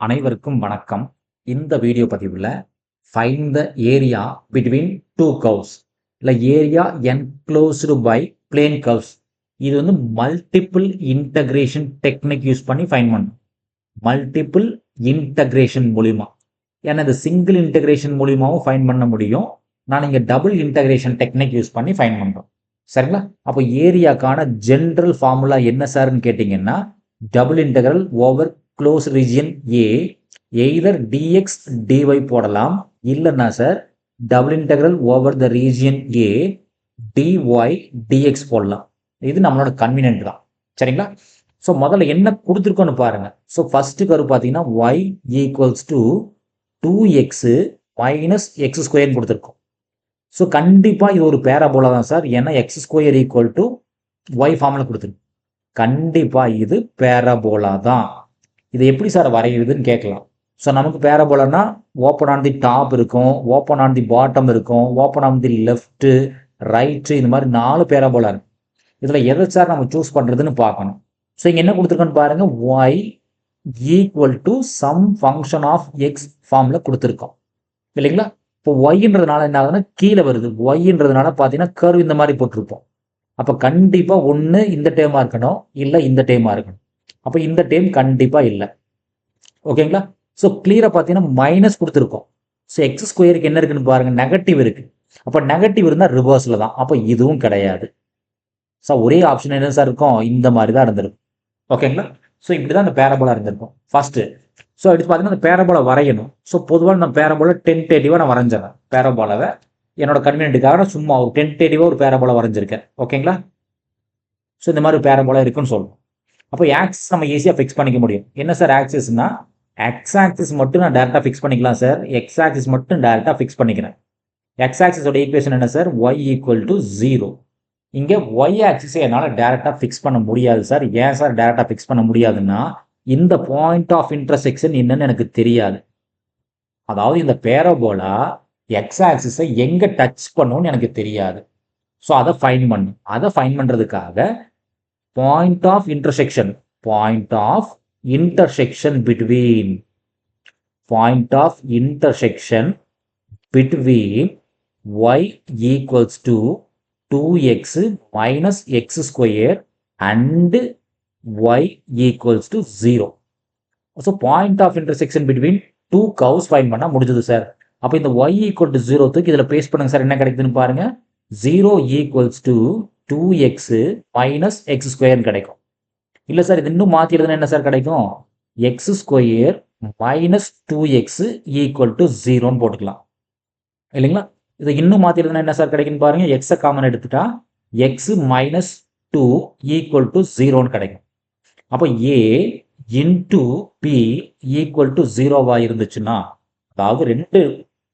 அனைவருக்கும் வணக்கம். இந்த வீடியோ பதிவில் find the area between two curves இல்லை area enclosed by plane curves. இது வந்து மல்டிபிள் இன்டகிரேஷன் டெக்னிக் யூஸ் பண்ணி ஃபைண்ட் பண்ணும். மல்டிபிள் இன்டகிரேஷன் மூலிமா, ஏன்னா இந்த சிங்கிள் இன்டகிரேஷன் மூலியமாகவும் ஃபைண்ட் பண்ண முடியும். நான் இங்கே டபுள் இன்டகிரேஷன் டெக்னிக் யூஸ் பண்ணி ஃபைண்ட் பண்ணுறோம். சரிங்களா? அப்போ ஏரியாக்கான ஜென்ரல் ஃபார்முலா என்ன சார்ன்னு கேட்டிங்கன்னா, double integral over close region A either dx dy போடலாம், இல்லைன்னா sir double integral over the region A dy dx போடலாம். இது நம்மளோட கன்வீனியன்ட் தான். சரிங்களா? ஸோ முதல்ல என்ன கொடுத்துருக்கோன்னு பாருங்க. ஸோ ஃபர்ஸ்ட் கரு பார்த்தீங்கன்னா y equals to 2x minus X ஸ்கொயர்னு கொடுத்துருக்கோம். ஸோ கண்டிப்பாக இது ஒரு பேராபோலா தான் சார், ஏன்னா X square equal to y ஃபார்மில் கொடுத்துருக்கு. கண்டிப்பாக இது பேராபோலா தான். இது எப்படி சார் வரைகிறதுன்னு கேட்கலாம். ஸோ நமக்கு பேராபோலானா ஓப்பன் ஆன் தி டாப் இருக்கும், ஓப்பன் ஆன் தி பாட்டம் இருக்கும், open on the left right, இந்த மாதிரி 4 பேராபோலா இருக்கு. இதில் எதை சார் நம்ம சூஸ் பண்ணுறதுன்னு பார்க்கணும். ஸோ இங்கே என்ன கொடுத்துருக்கோன்னு பாருங்க, y equal to some function of x ஃபார்மில் கொடுத்துருக்கோம் இல்லைங்களா? இப்போ ஒய்ன்றதுனால என்ன ஆகுதுன்னா கீழே வருது. ஒய்ன்றதுனால பார்த்தீங்கன்னா கர்வ் இந்த மாதிரி போட்டிருப்போம். அப்போ கண்டிப்பாக ஒன்று இந்த டேமாக இருக்கணும், இல்லை இந்த டேமாக இருக்கணும். அப்போ இந்த டேம் கண்டிப்பாக இல்லை. ஓகேங்களா? ஸோ கிளியராக பார்த்தீங்கன்னா மைனஸ் கொடுத்துருக்கோம். ஸோ எக்ஸ் ஸ்கொயருக்கு என்ன இருக்குன்னு பாருங்கள், நெகட்டிவ் இருக்குது. அப்போ நெகட்டிவ் இருந்தால் ரிவர்ஸில் தான். அப்போ இதுவும் கிடையாது. ஸோ ஒரே ஆப்ஷன் என்ன சார் இருக்கும், இந்த மாதிரி தான் இருந்திருக்கும். ஓகேங்களா? ஸோ இப்படி தான் அந்த பேராபோலா இருந்திருக்கும் ஃபர்ஸ்ட்டு. ஸோ எடுத்து பார்த்தீங்கன்னா அந்த பேராபோலா வரையணும். ஸோ பொதுவாக நான் பேராபோலா டென்டேட்டிவாக நான் வரைஞ்சிடறேன். பேராபோலாவை என்னோட கன்வீனியன்ட்டுக்காக சும்மா ஒரு டென்டேட்டிவாக ஒரு பேராபோலா வரைஞ்சிருக்கேன். ஓகேங்களா? ஸோ இந்த மாதிரி ஒரு பேராபோலா இருக்குன்னு சொல்லுவோம். அப்போ ஆக்சிஸ் நம்ம ஈஸியாக ஃபிக்ஸ் பண்ணிக்க முடியும். என்ன சார் ஆக்சிஸ்னா, எக்ஸ் ஆக்சிஸ் மட்டும் நான் டேரெக்டாக ஃபிக்ஸ் பண்ணிக்கலாம் சார். எக்ஸ் ஆக்சிஸ் மட்டும் டேரெக்டாக ஃபிக்ஸ் பண்ணிக்கிறேன். எக்ஸ் ஆக்சிஸோட ஈக்குவேஷன் என்ன சார், y ஈக்குவல் டு 0. இங்கே y ஆக்சிஸை என்னால் டேரெக்டாக ஃபிக்ஸ் பண்ண முடியாது சார். ஏன் சார் டேரெக்டாக ஃபிக்ஸ் பண்ண முடியாதுன்னா, இந்த பாயிண்ட் ஆஃப் இன்டர்செக்ஷன் என்னன்னு எனக்கு தெரியாது. அதாவது இந்த பேராபோலா எக்ஸ் ஆக்சிஸை எங்கே டச் பண்ணணும்னு எனக்கு தெரியாது. ஸோ அதை ஃபைண்ட் பண்ணும். அதை ஃபைண்ட் பண்ணுறதுக்காக point of intersection between y equals to 2x minus x square and y equals to 0. So point of intersection between two curves find பண்ணா முடிஞ்சது சார். அப்போ இந்த y equal to 0 க்கு இதில் பேஸ்ட் பண்ணுங்க சார். என்ன கிடைக்குதுன்னு பாருங்க, 0 equals to 2x minus X ஸ்கொயர்னு கிடைக்கும். இல்லை சார் இது இன்னும் மாற்றிடுதுன்னா என்ன சார் கிடைக்கும், x square minus 2x equal to 0ன்னு போட்டுக்கலாம் இல்லைங்களா? இதை இன்னும் மாற்றிடுதுன்னா என்ன சார் கிடைக்குன்னு பாருங்க, எக்ஸை காமன் எடுத்துட்டா எக்ஸ் மைனஸ் 2 ஈக்குவல் டு 0ன்னு கிடைக்கும். அப்போ ஏ இன்டு பி ஈக்குவல் டு 0வா இருந்துச்சுன்னா, அதாவது ரெண்டு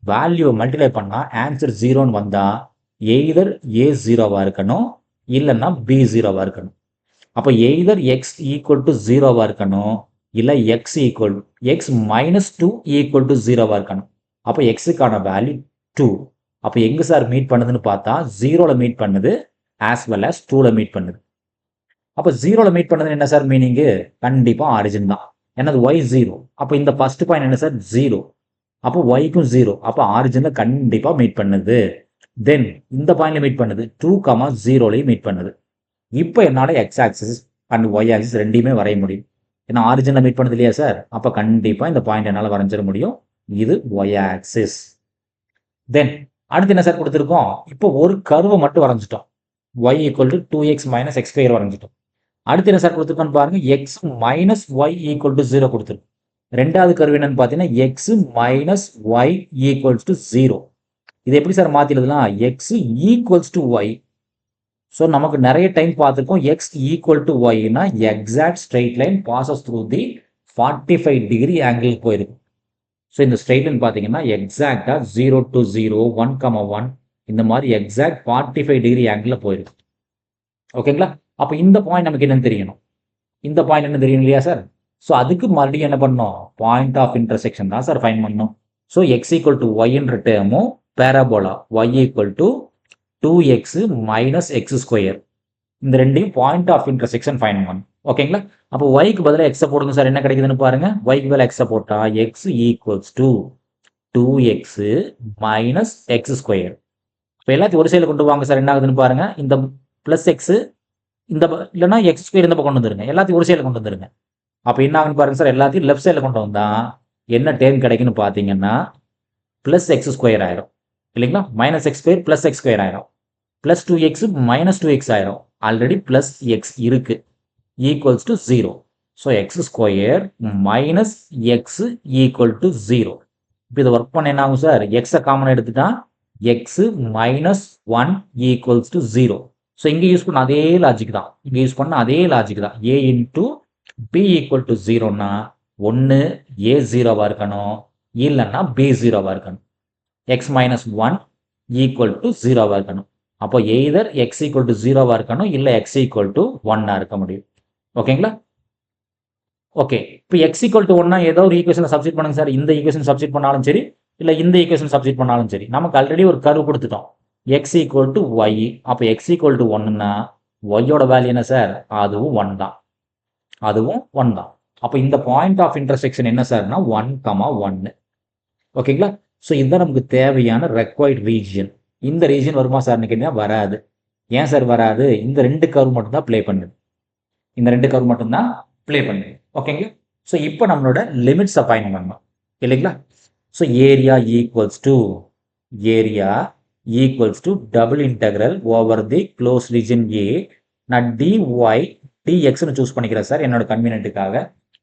வேல்யூவை மல்டிப்ளை பண்ணால் ஆன்சர் 0ன்னு வந்தால் எய்தர் ஏ 0வா இருக்கணும், இல்லைன்னா பி 0வா இருக்கணும். அப்போ எய்தர் எக்ஸ் ஈக்குவல் டு 0வா இருக்கணும், இல்லை எக்ஸ் மைனஸ் 2 ஈக்குவல் டு 0வா இருக்கணும். அப்போ எக்ஸுக்கான வேல்யூ 2. அப்போ எங்கே சார் மீட் பண்ணுதுன்னு பார்த்தா 0ல் மீட் பண்ணுது, ஆஸ் வெல் ஆஸ் 2ல் மீட் பண்ணுது. அப்போ 0ல் மீட் பண்ணதுன்னு என்ன சார் மீனிங்கு, கண்டிப்பாக ஆரிஜின் தான். என்னது y 0. அப்போ இந்த ஃபர்ஸ்ட் பாயிண்ட் என்ன சார் 0. அப்போ yக்கும் 0. அப்போ ஆரிஜினில் கண்டிப்பாக மீட் பண்ணுது. தென் இந்த பாயிண்ட்ல மீட் பண்ணுது, 2,0லையும் மீட் பண்ணுது. இப்போ என்னால் x axis and y axis ரெண்டையுமே வரைய முடியும். ஏன்னா ஆரிஜினில் மீட் பண்ணுது இல்லையா சார். அப்போ கண்டிப்பாக இந்த பாயிண்ட் என்னால் வரைஞ்சிட முடியும். இது ஒய் ஆக்சிஸ். தென் அடுத்து என்ன சார் கொடுத்துருக்கோம், இப்போ ஒரு கர்வை மட்டும் வரைஞ்சிட்டோம். y equal to 2x minus x square வரைஞ்சிட்டோம். அடுத்து என்ன சார் கொடுத்துருக்கோன்னு பாருங்க, x minus y equal to 0 கொடுத்துருக்கு. ரெண்டாவது கர்வு என்னன்னு பார்த்தீங்கன்னா x minus y equals to 0. இது எப்படி சார் மாற்றிடுதுலாம், x equals to y. So நமக்கு நிறைய டைம் பார்த்துருக்கோம், எக்ஸ் ஈக்குவல் டு ஒய்னா exact straight line passes through the 45 degree angle போயிருக்கும். ஸோ இந்த ஸ்ட்ரெயிட் லைன் பார்த்தீங்கன்னா எக்ஸாக்டாக 0 to 0, 1,1 இந்த மாதிரி எக்ஸாக்ட் 45 டிகிரி ஆங்கிளில் போயிருக்கு. ஓகேங்களா? அப்போ இந்த பாயிண்ட் நமக்கு என்னன்னு தெரியணும். இந்த பாயிண்ட் என்ன தெரியும் இல்லையா சார். ஸோ அதுக்கு மறுபடியும் என்ன பண்ணணும், பாயிண்ட் ஆஃப் இன்டர்செக்ஷன் தான் சார் ஃபைண்ட் பண்ணணும். ஸோ எக்ஸ் ஈக்குவல் டு ஒய்ன்ற டேர்மும் parabola y equal to 2x minus x square இந்த ரெண்டையும் பாயிண்ட் ஆஃப் இன்டர்செக்ஷன் ஃபைண்ட் பண்ணணும். ஓகேங்களா? அப்போ ஒய்க்கு பதிலாக எக்ஸை போடுங்க சார், என்ன கிடைக்குதுன்னு பாருங்க. ஒய்க்கு பதிலாக எக்ஸை போட்டால் X equals to 2x minus x square. இப்போ எல்லாத்தையும் ஒரு சைடில் கொண்டு வாங்க சார், என்ன ஆகுதுன்னு பாருங்க. இந்த பிளஸ் எக்ஸ் இந்த இல்லைன்னா எக்ஸ் ஸ்கொயர் இந்த பக்கம் கொண்டு வந்துருங்க, எல்லாத்தையும் ஒரு சைடில் கொண்டு வந்துருங்க. அப்போ என்ன ஆகுன்னு பாருங்க சார், எல்லாத்தையும் லெஃப்ட் சைடில் கொண்டு வந்தா என்ன டேர்ம் கிடைக்குன்னு பார்த்தீங்கன்னா பிளஸ் எக்ஸ் ஸ்கொயர் ஆயிரும் இல்லைங்களா? Minus x square plus X square ஆயிரும். பிளஸ் 2x மைனஸ் 2x ஆயிரும். ஆல்ரெடி பிளஸ் எக்ஸ் இருக்கு, equals to 0. So X square minus X equal to 0. இப்போ இதை ஒர்க் பண்ண என்ன ஆகும் சார், எக்ஸை காமன் எடுத்துட்டா X minus 1 equals to 0. So இங்கே யூஸ் பண்ண அதே லாஜிக் தான், இங்கே யூஸ் பண்ண அதே லாஜிக் தான். A into B equal to 0னா ஒன்று ஏ 0வாக இருக்கணும், இல்லைன்னா பி 0வாக இருக்கணும். எக்ஸ் மைனஸ் 1 ஈக்குவல் டு 0வாக இருக்கணும். அப்போ எய்தர் எக்ஸ் ஈக்குவல் டு 0வாக இருக்கணும், இல்லை எக்ஸ் ஈக்குவல் டு 1ஆக இருக்க முடியும். ஓகேங்களா? ஓகே, இப்போ எக்ஸ் ஈக்குவல் டு 1னா ஏதோ ஒரு ஈக்குவேஷனை சப்ஸ்டிட் பண்ணுங்க சார். இந்த ஈக்குவேஷன் சப்ஸ்டிட் பண்ணாலும் சரி, இல்லை இந்த ஈக்குவேஷன் சப்ஸ்டிட் பண்ணாலும் சரி. நமக்கு ஆல்ரெடி ஒரு கர்வ் கொடுத்துட்டோம், எக்ஸ் ஈக்குவல் டு ஒய். அப்போ எக்ஸ் ஈக்குவல் டு 1னா ஒய்யோட வேல்யூ என்ன சார், அதுவும் 1 தான், அதுவும் 1 தான். அப்போ இந்த பாயிண்ட் ஆஃப் இன்டர்செக்ஷன் என்ன சார்னா 1,1. ஓகேங்களா? ஸோ இதுதான் நமக்கு தேவையான ரெக்வயர்ட் ரீஜியன். இந்த ரீஜியன் வருமா சார்னு கேட்டீங்கன்னா வராது. ஏன் சார் வராது? இந்த ரெண்டு கர்வ் மட்டும் தான் ப்ளே பண்ணுது, இந்த ரெண்டு கர்வ் மட்டும் தான் ப்ளே பண்ணுது. ஓகேங்களா? ஸோ இப்போ நம்மளோட லிமிட்ஸை ஃபைண்ட் பண்ணணும் இல்லைங்களா? So area equals to double integral over the close region A. நான் டிஒய் டிஎக்ஸ்னு சூஸ் பண்ணிக்கிறேன் சார் என்னோட கன்வீனியன்ட்டுக்காக.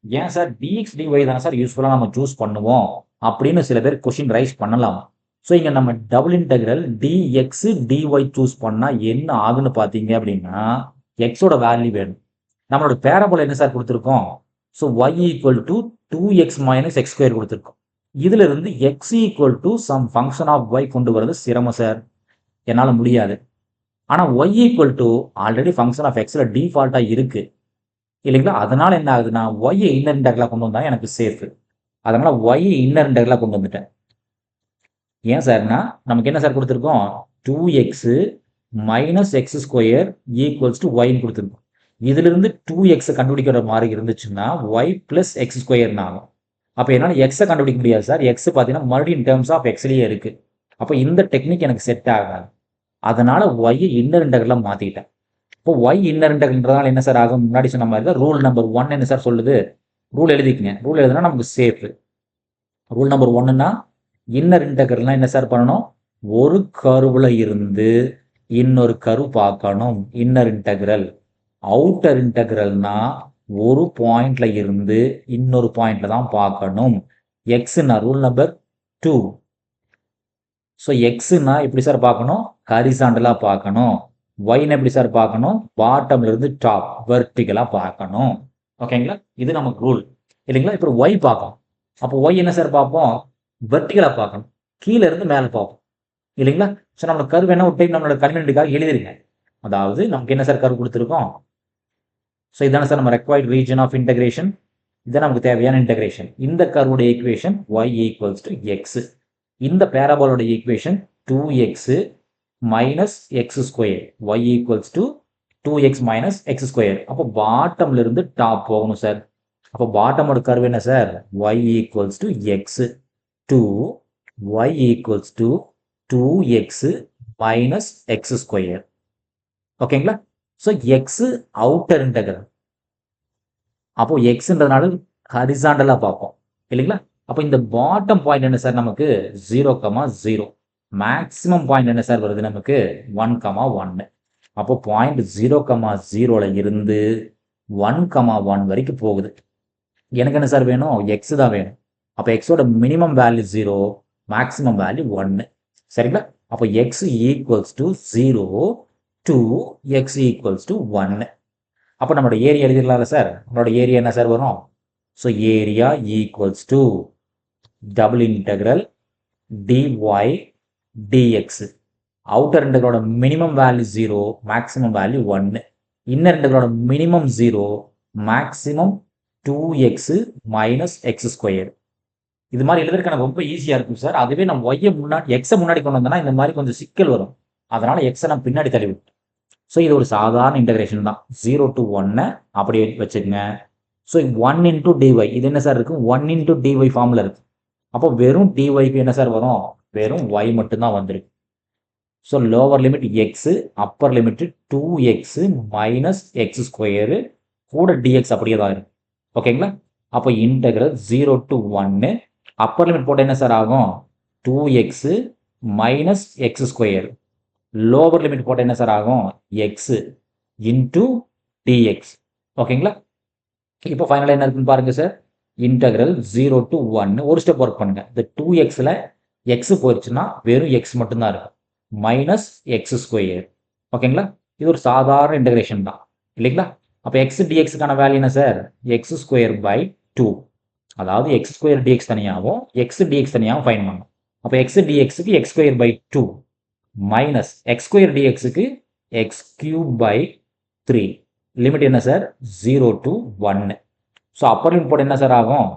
ஏன் சார் டிஎக்ஸ் டிஒய் தானே சார் யூஸ்ஃபுல்லாக நம்ம சூஸ் பண்ணுவோம் அப்படின்னு சில பேர் கொஸ்டின் ரைஸ் பண்ணலாம். ஸோ இங்கே நம்ம double integral dx dy choose பண்ணால் என்ன ஆகுன்னு பார்த்தீங்க அப்படின்னா எக்ஸோட வேல்யூ வேணும். நம்மளோட பேரபோல என்ன சார் கொடுத்துருக்கோம்? So y equal to 2x minus x square கொடுத்துருக்கோம். இதுல இருந்து x equal to some function of y கொண்டு வரது சிரமம் சார், என்னால் முடியாது. ஆனால் y equal to already function of எக்ஸில் டிஃபால்ட்டாக இருக்கு இல்லைங்களா? அதனால என்ன ஆகுதுன்னா ஒய் இன்னர் இன்டெக்ரலாக கொண்டு வந்தால் எனக்கு சேஃபு. அதனால ஒய் இன்னர் இன்டெக்ரலாக கொண்டு வந்துட்டேன். ஏன் சார்னா நமக்கு என்ன சார் கொடுத்துருக்கோம்? 2x minus x square equals to ஒய்ன்னு கொடுத்துருக்கோம். இதிலிருந்து 2x கண்டுபிடிக்கிற மாதிரி இருந்துச்சுன்னா ஒய் பிளஸ் எக்ஸ் ஸ்கொயர்னு ஆகும். அப்போ என்னால் எக்ஸை கண்டுபிடிக்க முடியாது சார். எக்ஸ் பார்த்தீங்கன்னா மறுபடியும் இன் டேர்ம்ஸ் ஆஃப் எக்ஸ்லேயே இருக்கு. அப்போ இந்த டெக்னிக் எனக்கு செட் ஆகாது. அதனால ஒய் இன்னர் இன்டெக்ரலாக மாற்றிக்கிட்டேன். இப்போ ஒய் இன்னர் இன்டெக்ரல்ன்றதால என்ன சார் ஆகும்? முன்னாடி சொன்ன மாதிரி தான் ரூல் நம்பர் 1 என்ன சார் சொல்லுது? ரூல் எழுதிக்கங்க. ரூல் எழுதுனா நமக்கு சேஃபு. ரூல் நம்பர் 1னா இன்னர் இன்டெக்ரல்னா என்ன சார் பண்ணணும்? ஒரு கர்வ்ல இருந்து இன்னொரு கர்வ் பார்க்கணும், இன்னர் இன்டெக்ரல். அவுட்டர் இன்டெக்ரல்னா ஒரு பாயிண்ட்ல இருந்து இன்னொரு பாயிண்ட்ல தான் பார்க்கணும். எக்ஸ்னா ரூல் நம்பர் 2. ஸோ எக்ஸ்னா எப்படி சார் பார்க்கணும்? ஹரிசாண்டலாக பார்க்கணும். ஒய்னு எப்படி சார் பார்க்கணும்? பாட்டம்ல இருந்து டாப் வெர்டிகலாக பார்க்கணும். ஓகேங்களா? இது நமக்கு ரூல் இல்லைங்களா? இப்போ ஒய் பார்ப்போம். அப்போ ஒய் என்ன சார் பார்ப்போம்? வெர்டிகலாக பார்க்கணும், கீழே இருந்து மேலே பார்ப்போம் இல்லைங்களா? ஸோ நம்மளோட கர்வ் என்ன ஒரு டைம் நம்மளோட கன்வீனியன்ட்டுக்காக எழுதிருங்க. அதாவது நமக்கு என்ன சார் கர்வ் கொடுத்துருக்கோம்? ஸோ இதான சார் நம்ம ரெக்வயர்ட் ரீஜன் ஆஃப் இன்டெகிரேஷன். இதுதான் நமக்கு தேவையான இன்டெகிரேஷன். இந்த கர்வோட equation y equals to x. இந்த பேராபோலோட equation 2x minus x square. Y equals to 2x minus x square. அப்போ பாட்டம்ல இருந்து டாப் போகணும் சார். அப்போ பாட்டமோட கர்வ் என்ன sir? Y equals to x to y equals to 2x minus x square. ஓகேங்களா? So x outer integral. அப்போ எக்ஸ்ன்றதுனால ஹரிசாண்டலாக பார்ப்போம் இல்லைங்களா? அப்போ இந்த பாட்டம் பாயிண்ட் என்ன சார் நமக்கு? 0,0. மேக்ஸிமம் பாயிண்ட் என்ன சார் வருது நமக்கு? 1,1. அப்போ பாயிண்ட் 0,0ல இருந்து 1,1 வரைக்கும் போகுது. எனக்கு என்ன சார் வேணும்? எக்ஸ் தான் வேணும். அப்போ எக்ஸோட மினிமம் வேல்யூ 0, மேக்ஸிமம் வேல்யூ 1. சரிங்களா? அப்போ x equals to 0 to x equals to 1. அப்போ நம்மளோட ஏரியா எழுதிடலாம்ல சார்? நம்மளோட ஏரியா என்ன சார் வரும்? So area equals to double integral dy dx. Outer இன்டெக்ரலோட minimum value 0, maximum value 1. Inner இன்டெக்ரலோட minimum 0, maximum 2x minus x square. இது மாதிரி எழுதுறதுக்கு எனக்கு ரொம்ப ஈஸியாக இருக்கும் சார். அதுவே நம்ம ஒய்யை முன்னாடி எக்ஸை முன்னாடி கொண்டு வந்தோம்னா இந்த மாதிரி கொஞ்சம் சிக்கல் வரும். அதனால எக்ஸை நான் பின்னாடி தள்ளி விட்டேன். ஸோ இது ஒரு சாதாரண இன்டகிரேஷன் தான். 0 to 1 அப்படியே வச்சுக்கோங்க. ஸோ 1 இன்டூ டிஒய் இது என்ன சார் இருக்கும்? 1 இன்டூ டிஒய் ஃபார்மில் இருக்கு. அப்போ வெறும் டிஒய்க்கு என்ன சார் வரும்? வெறும் ஒய் மட்டும்தான் வந்துருக்கு. So lower limit x, upper limit 2x minus X square கூட டிஎக்ஸ் அப்படியே தான் இருக்கும். ஓகேங்களா? அப்போ இன்டகிரல் 0 to 1 அப்பர் லிமிட் போட்டால் என்ன சார் ஆகும்? 2x minus x square. Lower limit போட்டால் என்ன சார் ஆகும்? X into dx. ஓகேங்களா? இப்போ ஃபைனலாக என்ன இருக்குன்னு பாருங்க சார். இன்டகிரல் 0 to 1 ஒரு ஸ்டெப் ஒர்க் பண்ணுங்க. இந்த 2xல எக்ஸ் போயிடுச்சுன்னா வெறும் எக்ஸ் மட்டும்தான் இருக்கும். Minus x square. ஓகேங்களா? இது ஒரு சாதாரண இன்டகிரேஷன் தான் இல்லைங்களா? அப்போ எக்ஸ் டிஎக்ஸுக்கான வேல்யூ என்ன சார்? X square by 2. அதாவது எக்ஸ் ஸ்கொயர் டிஎக்ஸ் தனியாகவும் எக்ஸ் டிஎக்ஸ் தனியாகவும் ஃபைன் பண்ணணும். அப்போ எக்ஸ் டிஎக்ஸுக்கு x square by 2 minus x square டிஎக்ஸுக்கு எக்ஸ் கியூப் பை 3. லிமிட் என்ன sir? 0 to 1. So upper limit போட்டால் என்ன சார் ஆகும்?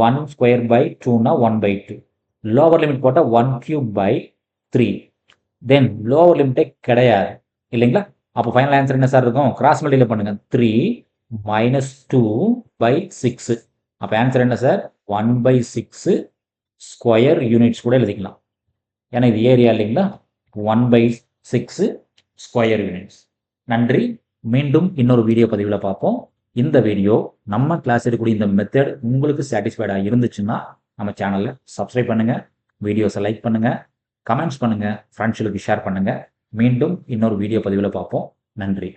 1 ஸ்கொயர் பை 2னா 1 by 2. லோவர் லிமிட் போட்டால் 1 கியூப் பை 3. தென் லோவர் லிமிட்டே கிடையாது இல்லைங்களா? அப்போ ஃபைனல் ஆன்சர் என்ன சார் இருக்கும்? கிராஸ் மல்டிப்ளை பண்ணுங்க. 3 மைனஸ் 2 பை 6. அப்போ ஆன்சர் என்ன சார்? 1 by 6 ஸ்கொயர் யூனிட்ஸ் கூட எழுதிக்கலாம். ஏன்னா இது ஏரியா இல்லைங்களா? 1 by 6 ஸ்கொயர் யூனிட்ஸ். நன்றி. மீண்டும் இன்னொரு வீடியோ பதிவில் பார்ப்போம். இந்த வீடியோ நம்ம கிளாஸ் எடுக்கக்கூடிய இந்த மெத்தட் உங்களுக்கு சாட்டிஸ்ஃபைடாக இருந்துச்சுன்னா நம்ம சேனலை சப்ஸ்கிரைப் பண்ணுங்கள், வீடியோஸை லைக் பண்ணுங்கள், கமெண்ட்ஸ் பண்ணுங்கள், ஃப்ரெண்ட்ஸுகளுக்கு ஷேர் பண்ணுங்கள். மீண்டும் இன்னொரு வீடியோ பதிவில் பார்ப்போம். நன்றி.